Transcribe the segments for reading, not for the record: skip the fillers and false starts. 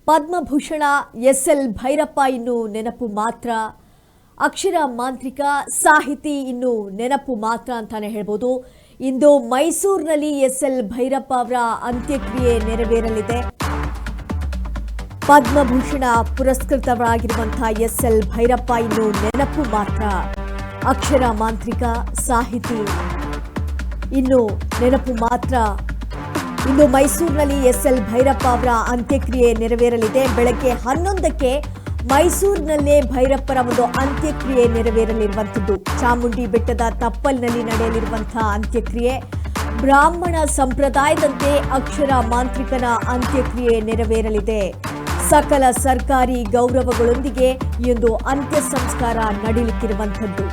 Padma Bhushan SL. Bhyrappa ಇನ್ನು ನೆನಪು ಮಾತ್ರ, ಅಕ್ಷರ ಮಾಂತ್ರಿಕ ಸಾಹಿತಿ ಇನ್ನು ನೆನಪು ಮಾತ್ರ ಅಂತಾನೆ ಹೇಳ್ಬೋದು. ಇಂದು ಮೈಸೂರಿನಲ್ಲಿ ಎಸ್.ಎಲ್. ಭೈರಪ್ಪ ಅವರ ಅಂತ್ಯಕ್ರಿಯೆ ನೆರವೇರಲಿದೆ. ಪದ್ಮಭೂಷಣ ಪುರಸ್ಕೃತರಾಗಿರುವಂತಹ ಎಸ್.ಎಲ್. ಭೈರಪ್ಪ ಇನ್ನು ನೆನಪು ಮಾತ್ರ, ಅಕ್ಷರ ಮಾಂತ್ರಿಕ ಸಾಹಿತಿ ಇನ್ನು ನೆನಪು ಮಾತ್ರ. ಇಂದು ಮೈಸೂರಿನಲ್ಲಿ ಎಸ್.ಎಲ್. ಭೈರಪ್ಪ ಅವರ ಅಂತ್ಯಕ್ರಿಯೆ ನೆರವೇರಲಿದೆ. ಬೆಳಗ್ಗೆ 11ಕ್ಕೆ ಮೈಸೂರಿನಲ್ಲೇ ಭೈರಪ್ಪರ ಒಂದು ಅಂತ್ಯಕ್ರಿಯೆ ನೆರವೇರಲಿರುವಂಥದ್ದು. ಚಾಮುಂಡಿ ಬೆಟ್ಟದ ತಪ್ಪಲಿನಲ್ಲಿ ನಡೆಯಲಿರುವಂತಹ ಅಂತ್ಯಕ್ರಿಯೆ. ಬ್ರಾಹ್ಮಣ ಸಂಪ್ರದಾಯದಂತೆ ಅಕ್ಷರ ಮಾಂತ್ರಿಕನ ಅಂತ್ಯಕ್ರಿಯೆ ನೆರವೇರಲಿದೆ. ಸಕಲ ಸರ್ಕಾರಿ ಗೌರವಗಳೊಂದಿಗೆ ಈ ಒಂದು ಅಂತ್ಯ ಸಂಸ್ಕಾರ ನಡೆಯಲಿಕ್ಕಿರುವಂಥದ್ದು.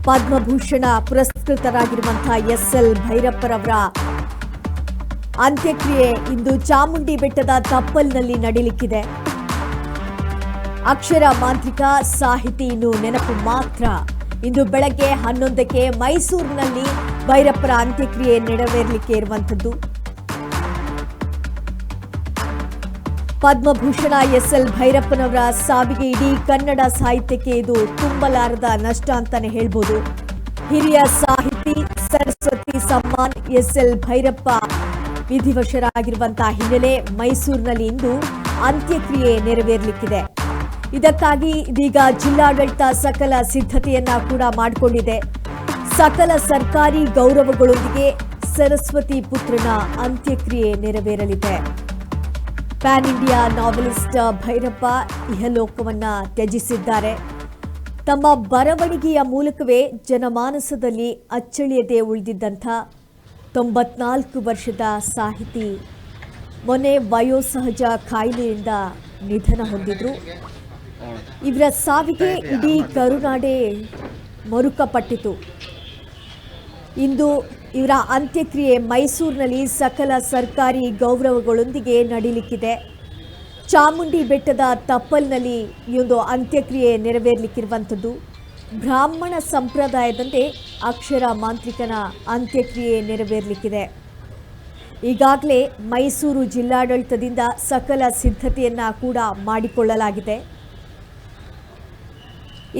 ಪದ್ಮಭೂಷಣ ಪುರಸ್ಕೃತರಾಗಿರುವಂತಹ ಎಸ್.ಎಲ್. ಭೈರಪ್ಪರವರ ಅಂತ್ಯಕ್ರಿಯೆ ಇಂದು ಚಾಮುಂಡಿ ಬೆಟ್ಟದ ತಪ್ಪಲಿನಲ್ಲಿ ನಡೆಯಲಿಕ್ಕಿದೆ. ಅಕ್ಷರ ಮಾಂತ್ರಿಕ ಸಾಹಿತಿ ಇನ್ನು ನೆನಪು ಮಾತ್ರ. ಇಂದು ಬೆಳಗ್ಗೆ 11ಕ್ಕೆ ಮೈಸೂರಿನಲ್ಲಿ ಭೈರಪ್ಪರ ಅಂತ್ಯಕ್ರಿಯೆ ನೆರವೇರಲಿಕ್ಕೆ ಇರುವಂಥದ್ದು. ಪದ್ಮಭೂಷಣ ಎಸ್.ಎಲ್. ಭೈರಪ್ಪನವರ ಸಾವಿಗೆ ಇಡೀ ಕನ್ನಡ ಸಾಹಿತ್ಯಕ್ಕೆ ಇದು ತುಂಬಲಾರದ ನಷ್ಟ ಅಂತಾನೆ ಹೇಳ್ಬೋದು. ಹಿರಿಯ ಸಾಹಿತಿ ಸರಸ್ವತಿ ಸಮ್ಮಾನ್ ಎಸ್.ಎಲ್. ಭೈರಪ್ಪ ವಿಧಿವಶರಾಗಿರುವಂತಹ ಹಿನ್ನೆಲೆ ಮೈಸೂರಿನಲ್ಲಿ ಇಂದು ಅಂತ್ಯಕ್ರಿಯೆ ನೆರವೇರಲಿಕ್ಕಿದೆ. ಇದಕ್ಕಾಗಿ ಇದೀಗ ಜಿಲ್ಲಾಡಳಿತ ಸಕಲ ಸಿದ್ಧತೆಯನ್ನ ಕೂಡ ಮಾಡಿಕೊಂಡಿದೆ. ಸಕಲ ಸರ್ಕಾರಿ ಗೌರವಗಳೊಂದಿಗೆ ಸರಸ್ವತಿ ಪುತ್ರನ ಅಂತ್ಯಕ್ರಿಯೆ ನೆರವೇರಲಿದೆ. ಪ್ಯಾನ್ ಇಂಡಿಯಾ ನಾವೆಲಿಸ್ಟ್ ಭೈರಪ್ಪ ಇಹಲೋಕವನ್ನ ತ್ಯಜಿಸಿದ್ದಾರೆ. ತಮ್ಮ ಬರವಣಿಗೆಯ ಮೂಲಕವೇ ಜನಮಾನಸದಲ್ಲಿ ಅಚ್ಚಳಿಯದೆ ಉಳಿದಿದ್ದಂಥ 94 ವರ್ಷದ ಸಾಹಿತಿ ಮೊನ್ನೆ ವಯೋಸಹಜ ಕಾಯಿಲೆಯಿಂದ ನಿಧನ ಹೊಂದಿದ್ರು. ಇವರ ಸಾವಿಗೆ ಇಡೀ ಕರುನಾಡೇ ಮರುಕಪಟ್ಟಿತು. ಇಂದು ಇವರ ಅಂತ್ಯಕ್ರಿಯೆ ಮೈಸೂರಿನಲ್ಲಿ ಸಕಲ ಸರ್ಕಾರಿ ಗೌರವಗಳೊಂದಿಗೆ ನಡೆಯಲಿಕ್ಕಿದೆ. ಚಾಮುಂಡಿ ಬೆಟ್ಟದ ತಪ್ಪಲಿನಲ್ಲಿ ಈ ಒಂದು ಅಂತ್ಯಕ್ರಿಯೆ ನೆರವೇರಲಿಕ್ಕಿರುವಂಥದ್ದು. ಬ್ರಾಹ್ಮಣ ಸಂಪ್ರದಾಯದಂತೆ ಅಕ್ಷರ ಮಾಂತ್ರಿಕನ ಅಂತ್ಯಕ್ರಿಯೆ ನೆರವೇರಲಿಕ್ಕಿದೆ. ಈಗಾಗಲೇ ಮೈಸೂರು ಜಿಲ್ಲಾಡಳಿತದಿಂದ ಸಕಲ ಸಿದ್ಧತೆಯನ್ನ ಕೂಡ ಮಾಡಿಕೊಳ್ಳಲಾಗಿದೆ.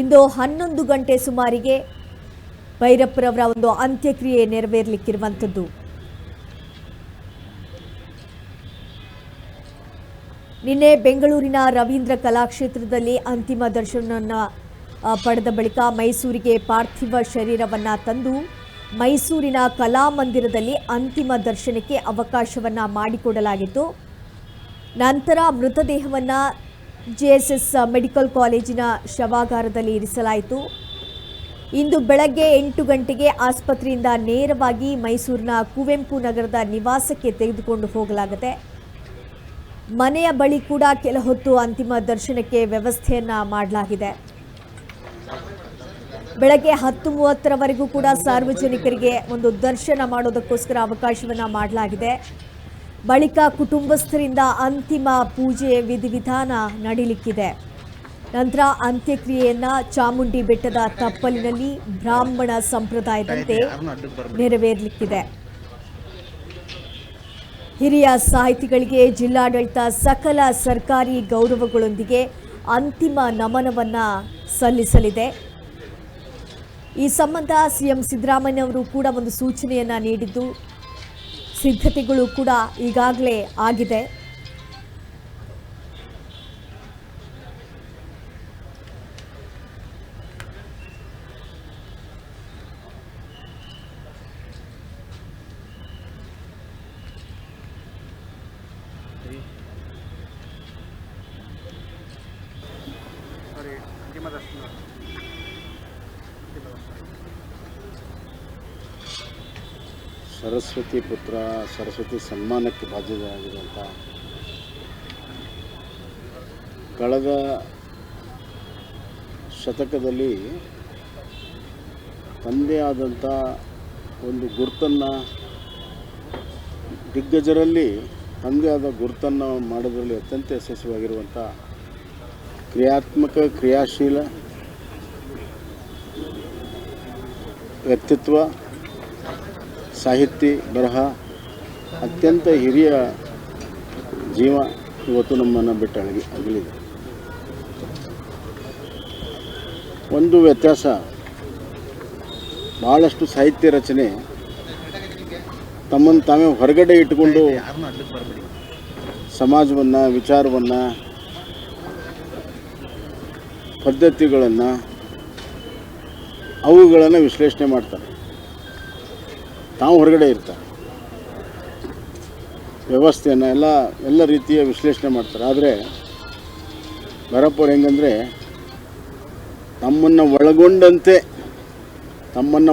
ಇಂದು 11 ಗಂಟೆ ಸುಮಾರಿಗೆ ಭೈರಪ್ಪರವರ ಒಂದು ಅಂತ್ಯಕ್ರಿಯೆ ನೆರವೇರಲಿಕ್ಕಿರುವಂಥದ್ದು. ನಿನ್ನೆ ಬೆಂಗಳೂರಿನ ರವೀಂದ್ರ ಕಲಾಕ್ಷೇತ್ರದಲ್ಲಿ ಅಂತಿಮ ದರ್ಶನವನ್ನು ಪಡೆದ ಬಳಿಕ ಮೈಸೂರಿಗೆ ಪಾರ್ಥಿವ ಶರೀರವನ್ನ ತಂದು ಮೈಸೂರಿನ ಕಲಾಮಂದಿರದಲ್ಲಿ ಅಂತಿಮ ದರ್ಶನಕ್ಕೆ ಅವಕಾಶವನ್ನ ಮಾಡಿಕೊಡಲಾಗಿತ್ತು. ನಂತರ ಮೃತದೇಹವನ್ನು JSS ಮೆಡಿಕಲ್ ಕಾಲೇಜಿನ ಶವಾಗಾರದಲ್ಲಿ ಇರಿಸಲಾಯಿತು. ಇಂದು ಬೆಳಗ್ಗೆ 8 ಗಂಟೆಗೆ ಆಸ್ಪತ್ರೆಯಿಂದ ನೇರವಾಗಿ ಮೈಸೂರಿನ ಕುವೆಂಪು ನಗರದ ನಿವಾಸಕ್ಕೆ ತೆಗೆದುಕೊಂಡು ಹೋಗಲಾಗುತ್ತೆ. ಮನೆಯ ಬಳಿ ಕೂಡ ಕೆಲ ಹೊತ್ತು ಅಂತಿಮ ದರ್ಶನಕ್ಕೆ ವ್ಯವಸ್ಥೆಯನ್ನ ಮಾಡಲಾಗಿದೆ. ಬೆಳಗ್ಗೆ 10:30ರವರೆಗೂ ಕೂಡ ಸಾರ್ವಜನಿಕರಿಗೆ ಒಂದು ದರ್ಶನ ಮಾಡೋದಕ್ಕೋಸ್ಕರ ಅವಕಾಶವನ್ನ ಮಾಡಲಾಗಿದೆ. ಬಳಿಕ ಕುಟುಂಬಸ್ಥರಿಂದ ಅಂತಿಮ ಪೂಜೆ ವಿಧಿವಿಧಾನ ನಡೆಯಲಿಕ್ಕಿದೆ. ನಂತರ ಅಂತ್ಯಕ್ರಿಯೆಯನ್ನ ಚಾಮುಂಡಿ ಬೆಟ್ಟದ ತಪ್ಪಲಿನಲ್ಲಿ ಬ್ರಾಹ್ಮಣ ಸಂಪ್ರದಾಯದಂತೆ ನೆರವೇರಲಿಕ್ಕಿದೆ. ಹಿರಿಯ ಸಾಹಿತಿಗಳಿಗೆ ಜಿಲ್ಲಾಡಳಿತ ಸಕಲ ಸರ್ಕಾರಿ ಗೌರವಗಳೊಂದಿಗೆ ಅಂತಿಮ ನಮನವನ್ನ ಸಲ್ಲಿಸಲಿದೆ. ಈ ಸಂಬಂಧ ಸಿಎಂ ಸಿದ್ದರಾಮಯ್ಯ ಅವರು ಕೂಡ ಒಂದು ಸೂಚನೆಯನ್ನ ನೀಡಿದ್ದು ಸಿದ್ಧತೆಗಳು ಕೂಡ ಈಗಾಗಲೇ ಆಗಿದೆ. ಸರಸ್ವತಿ ಪುತ್ರ ಸರಸ್ವತಿ ಸನ್ಮಾನಕ್ಕೆ ಬಾಧ್ಯರಾಗಿರುವಂಥ ಕಳೆದ ಶತಕದಲ್ಲಿ ತಂದೆ ಆದಂಥ ಒಂದು ಗುರುತನ್ನು ದಿಗ್ಗಜರಲ್ಲಿ ತಂದೆ ಆದ ಗುರುತನ್ನು ಮಾಡೋದರಲ್ಲಿ ಅತ್ಯಂತ ಯಶಸ್ವಿಯಾಗಿರುವಂಥ ಕ್ರಿಯಾಶೀಲ ವ್ಯಕ್ತಿತ್ವ, ಸಾಹಿತಿ, ಬರಹ, ಅತ್ಯಂತ ಹಿರಿಯ ಜೀವ ಇವತ್ತು ನಮ್ಮನ್ನು ಬಿಟ್ಟು ಅಗಲಿದೆ. ಒಂದು ವ್ಯತ್ಯಾಸ, ಭಾಳಷ್ಟು ಸಾಹಿತ್ಯ ರಚನೆ ತಮ್ಮನ್ನು ತಾವೇ ಹೊರಗಡೆ ಇಟ್ಟುಕೊಂಡು ಸಮಾಜವನ್ನು, ವಿಚಾರವನ್ನು, ಪದ್ಧತಿಗಳನ್ನು, ಅವುಗಳನ್ನು ವಿಶ್ಲೇಷಣೆ ಮಾಡ್ತಾರೆ. ತಾವು ಹೊರಗಡೆ ಇರ್ತಾರೆ, ವ್ಯವಸ್ಥೆಯನ್ನು ಎಲ್ಲ ರೀತಿಯ ವಿಶ್ಲೇಷಣೆ ಮಾಡ್ತಾರೆ. ಆದರೆ ಭೈರಪ್ಪವ್ರು ಹೆಂಗಂದರೆ ತಮ್ಮನ್ನು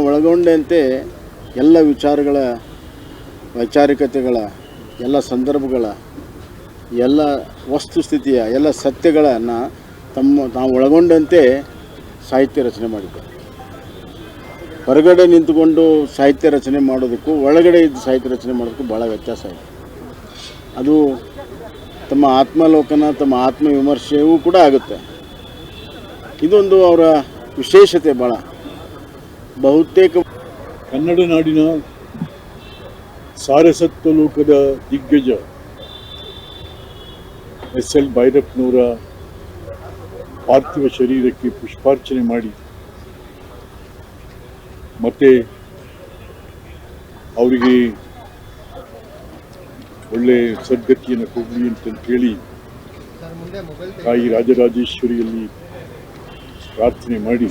ಒಳಗೊಂಡಂತೆ ಎಲ್ಲ ವಿಚಾರಗಳ, ವೈಚಾರಿಕತೆಗಳ, ಎಲ್ಲ ಸಂದರ್ಭಗಳ, ಎಲ್ಲ ವಸ್ತುಸ್ಥಿತಿಯ ಎಲ್ಲ ಸತ್ಯಗಳನ್ನು ತಾವು ಒಳಗೊಂಡಂತೆ ಸಾಹಿತ್ಯ ರಚನೆ ಮಾಡಿದ್ದಾರೆ. ಹೊರಗಡೆ ನಿಂತುಕೊಂಡು ಸಾಹಿತ್ಯ ರಚನೆ ಮಾಡೋದಕ್ಕೂ ಒಳಗಡೆ ಇದ್ದು ಸಾಹಿತ್ಯ ರಚನೆ ಮಾಡೋದಕ್ಕೂ ಭಾಳ ವ್ಯತ್ಯಾಸ ಇದೆ. ಅದು ತಮ್ಮ ಆತ್ಮಾವಲೋಕನ, ತಮ್ಮ ಆತ್ಮವಿಮರ್ಶೆಯೂ ಕೂಡ ಆಗುತ್ತೆ. ಇದೊಂದು ಅವರ ವಿಶೇಷತೆ. ಭಾಳ ಬಹುತೇಕ ಕನ್ನಡ ನಾಡಿನ ಸಾರಸತ್ವ ಲೋಕದ ದಿಗ್ಗಜ SL ಭೈರಪ್ಪನವರ ಪಾರ್ಥಿವ ಶರೀರಕ್ಕೆ ಪುಷ್ಪಾರ್ಚನೆ ಮಾಡಿ ಮತ್ತೆ ಅವರಿಗೆ ಒಳ್ಳೆ ಸದ್ಗತಿಯನ್ನು ಕೊಡಲಿ ಅಂತ ಹೇಳಿ ತಾಯಿ ರಾಜರಾಜೇಶ್ವರಿಯಲ್ಲಿ ಪ್ರಾರ್ಥನೆ ಮಾಡಿ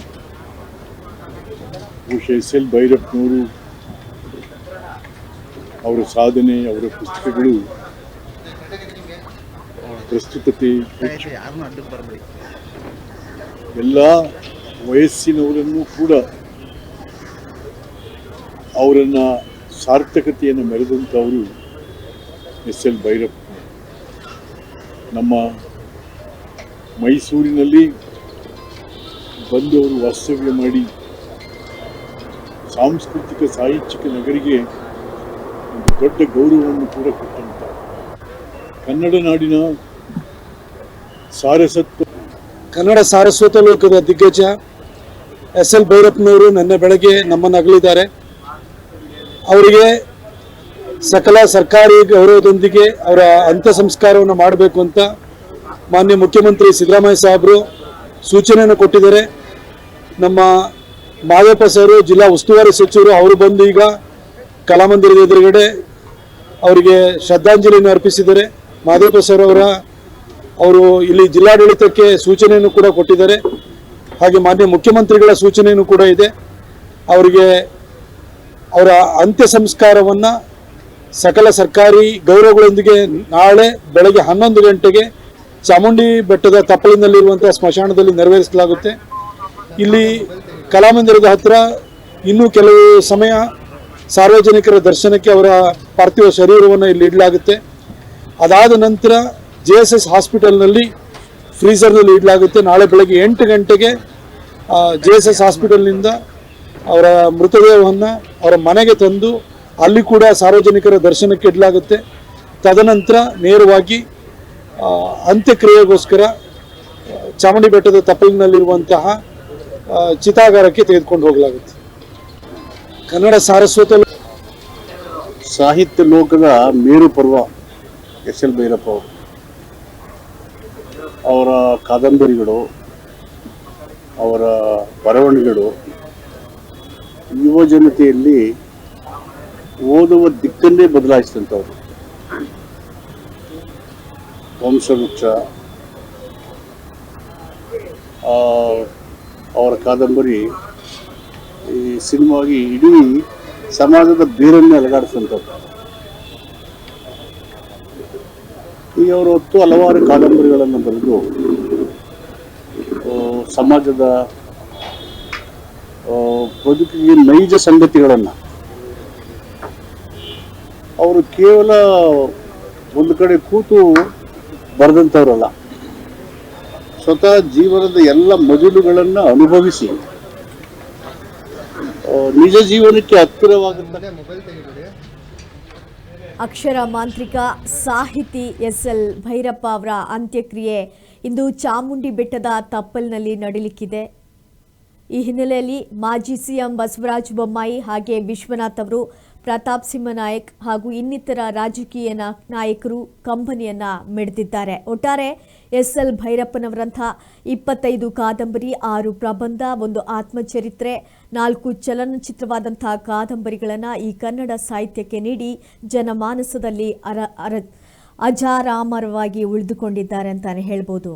ಬಹುಶಃ SL ಭೈರಪ್ಪನವರು ಅವರ ಸಾಧನೆ, ಅವರ ಪುಸ್ತಕಗಳು ಪ್ರಸ್ತುತತೆ ಹೆಚ್ಚು. ಎಲ್ಲ ವಯಸ್ಸಿನವರನ್ನು ಕೂಡ ಅವರನ್ನು ಸಾರ್ಥಕತೆಯನ್ನು ಮೆರೆದಂಥವರು SL ಭೈರಪ್ಪ. ನಮ್ಮ ಮೈಸೂರಿನಲ್ಲಿ ಬಂದು ಅವರು ವಾಸ್ತವ್ಯ ಮಾಡಿ ಸಾಂಸ್ಕೃತಿಕ ಸಾಹಿತ್ಯಿಕ ನಗರಿಗೆ ಒಂದು ದೊಡ್ಡ ಗೌರವವನ್ನು ಕೂಡ ಕೊಟ್ಟಂತ ಕನ್ನಡ ನಾಡಿನ ಸಾರಸತ್ವ, ಕನ್ನಡ ಸಾರಸ್ವತ ಲೋಕದ ದಿಗ್ಗಜ SL ಭೈರಪ್ಪನವರು ನಿನ್ನೆ ಬೆಳಗ್ಗೆ ನಮ್ಮನ್ನು ಅಗಲಿದ್ದಾರೆ. ಅವರಿಗೆ ಸಕಲ ಸರ್ಕಾರಿ ಗೌರವದೊಂದಿಗೆ ಅವರ ಅಂತ್ಯ ಸಂಸ್ಕಾರವನ್ನು ಮಾಡಬೇಕು ಅಂತ ಮಾನ್ಯ ಮುಖ್ಯಮಂತ್ರಿ ಸಿದ್ದರಾಮಯ್ಯ ಸಾಹೇಬರು ಸೂಚನೆಯನ್ನು ಕೊಟ್ಟಿದ್ದಾರೆ. ನಮ್ಮ ಮಾದೇವಪ್ಪ ಸರ್, ಜಿಲ್ಲಾ ಉಸ್ತುವಾರಿ ಸಚಿವರು, ಅವರು ಬಂದು ಈಗ ಕಲಾಮಂದಿರದ ಎದುರುಗಡೆ ಅವರಿಗೆ ಶ್ರದ್ಧಾಂಜಲಿಯನ್ನು ಅರ್ಪಿಸಿದ್ದಾರೆ. ಮಾದೇವಪ್ಪ ಸರ್ ಅವರು ಇಲ್ಲಿ ಜಿಲ್ಲಾಡಳಿತಕ್ಕೆ ಸೂಚನೆಯನ್ನು ಕೂಡ ಕೊಟ್ಟಿದ್ದಾರೆ. ಹಾಗೆ ಮಾನ್ಯ ಮುಖ್ಯಮಂತ್ರಿಗಳ ಸೂಚನೆಯೂ ಕೂಡ ಇದೆ. ಅವರಿಗೆ ಅವರ ಅಂತ್ಯ ಸಂಸ್ಕಾರವನ್ನು ಸಕಲ ಸರ್ಕಾರಿ ಗೌರವಗಳೊಂದಿಗೆ ನಾಳೆ ಬೆಳಗ್ಗೆ 11 ಗಂಟೆಗೆ ಚಾಮುಂಡಿ ಬೆಟ್ಟದ ತಪ್ಪಲಿನಲ್ಲಿರುವಂಥ ಸ್ಮಶಾನದಲ್ಲಿ ನೆರವೇರಿಸಲಾಗುತ್ತೆ. ಇಲ್ಲಿ ಕಲಾಮಂದಿರದ ಹತ್ತಿರ ಇನ್ನೂ ಕೆಲವು ಸಮಯ ಸಾರ್ವಜನಿಕರ ದರ್ಶನಕ್ಕೆ ಅವರ ಪಾರ್ಥಿವ ಶರೀರವನ್ನು ಇಲ್ಲಿ ಇಡಲಾಗುತ್ತೆ. ಅದಾದ ನಂತರ JSS ಹಾಸ್ಪಿಟಲ್ನಲ್ಲಿ ಫ್ರೀಸರ್ನಲ್ಲಿ ಇಡಲಾಗುತ್ತೆ. ನಾಳೆ ಬೆಳಗ್ಗೆ 8 ಗಂಟೆಗೆ JSS ಹಾಸ್ಪಿಟಲ್ನಿಂದ ಅವರ ಮೃತದೇಹವನ್ನು ಅವರ ಮನೆಗೆ ತಂದು ಅಲ್ಲಿ ಕೂಡ ಸಾರ್ವಜನಿಕರ ದರ್ಶನಕ್ಕೆ ಇಡಲಾಗುತ್ತೆ. ತದನಂತರ ನೇರವಾಗಿ ಅಂತ್ಯಕ್ರಿಯೆಗೋಸ್ಕರ ಚಾಮುಂಡಿ ಬೆಟ್ಟದ ತಪ್ಪಲಿನಲ್ಲಿರುವಂತಹ ಚಿತಾಗಾರಕ್ಕೆ ತೆಗೆದುಕೊಂಡು ಹೋಗಲಾಗುತ್ತೆ. ಕನ್ನಡ ಸಾರಸ್ವತ ಸಾಹಿತ್ಯ ಲೋಕದ ಮೇರು ಪರ್ವ SL ಭೈರಪ್ಪ ಅವರು. ಅವರ ಕಾದಂಬರಿಗಳು, ಅವರ ಬರವಣಿಗೆಗಳು ಯುವ ಜನತೆಯಲ್ಲಿ ಓದುವ ದಿಕ್ಕನ್ನೇ ಬದಲಾಯಿಸಿದಂಥವ್ರು. ವಂಶವೃಕ್ಷ, ಅವರ ಕಾದಂಬರಿ ಈ ಸಿನಿಮಾಗಿ ಇಡೀ ಸಮಾಜದ ಬೇರನ್ನೇ ಅಲುಗಾಡಿಸಿದಂಥವ್ರು. ಈಗ ಅವರು ಹೊತ್ತು ಹಲವಾರು ಕಾದಂಬರಿಗಳನ್ನು ಬರೆದು ಸಮಾಜದ ಬದುಕಿಗೆ ನೈಜ ಸಂಗತಿಗಳನ್ನು ಅವರು ಕೇವಲ ಒಂದು ಕಡೆ ಕೂತು ಬರೆದಂಥವ್ರಲ್ಲ, ಸ್ವತಃ ಜೀವನದ ಎಲ್ಲ ಮಜಲುಗಳನ್ನು ಅನುಭವಿಸಿ ನಿಜ ಜೀವನಕ್ಕೆ ಹತ್ತಿರವಾಗುತ್ತ ಅಕ್ಷರ ಮಾಂತ್ರಿಕ ಸಾಹಿತಿ SL ಭೈರಪ್ಪ ಅವರ ಅಂತ್ಯಕ್ರಿಯೆ ಇಂದು ಚಾಮುಂಡಿ ಬೆಟ್ಟದ ತಪ್ಪಲಿನಲ್ಲಿ ನಡೆಯಲಿಕ್ಕಿದೆ. ಈ ಹಿನ್ನೆಲೆಯಲ್ಲಿ ಮಾಜಿ CM ಬಸವರಾಜ ಬೊಮ್ಮಾಯಿ ಹಾಗೆ ವಿಶ್ವನಾಥ್ ಅವರು ಪ್ರತಾಪ್ ಸಿಂಹ ನಾಯಕ್ ಹಾಗೂ ಇನ್ನಿತರ ರಾಜಕೀಯ ನಾಯಕರು ಕಂಬನಿಯನ್ನ ಮಿಡಿದಿದ್ದಾರೆ. ಒಟ್ಟಾರೆ ಎಸ್.ಎಲ್. ಭೈರಪ್ಪನವರಂಥ 25 ಕಾದಂಬರಿ, 6 ಪ್ರಬಂಧ, 1 ಆತ್ಮಚರಿತ್ರೆ, 4 ಚಲನಚಿತ್ರವಾದಂತಹ ಕಾದಂಬರಿಗಳನ್ನು ಈ ಕನ್ನಡ ಸಾಹಿತ್ಯಕ್ಕೆ ನೀಡಿ ಜನಮಾನಸದಲ್ಲಿ ಅಜರಾಮರವಾಗಿ ಉಳಿದುಕೊಂಡಿದ್ದಾರೆ ಅಂತಾನೆ ಹೇಳ್ಬೋದು.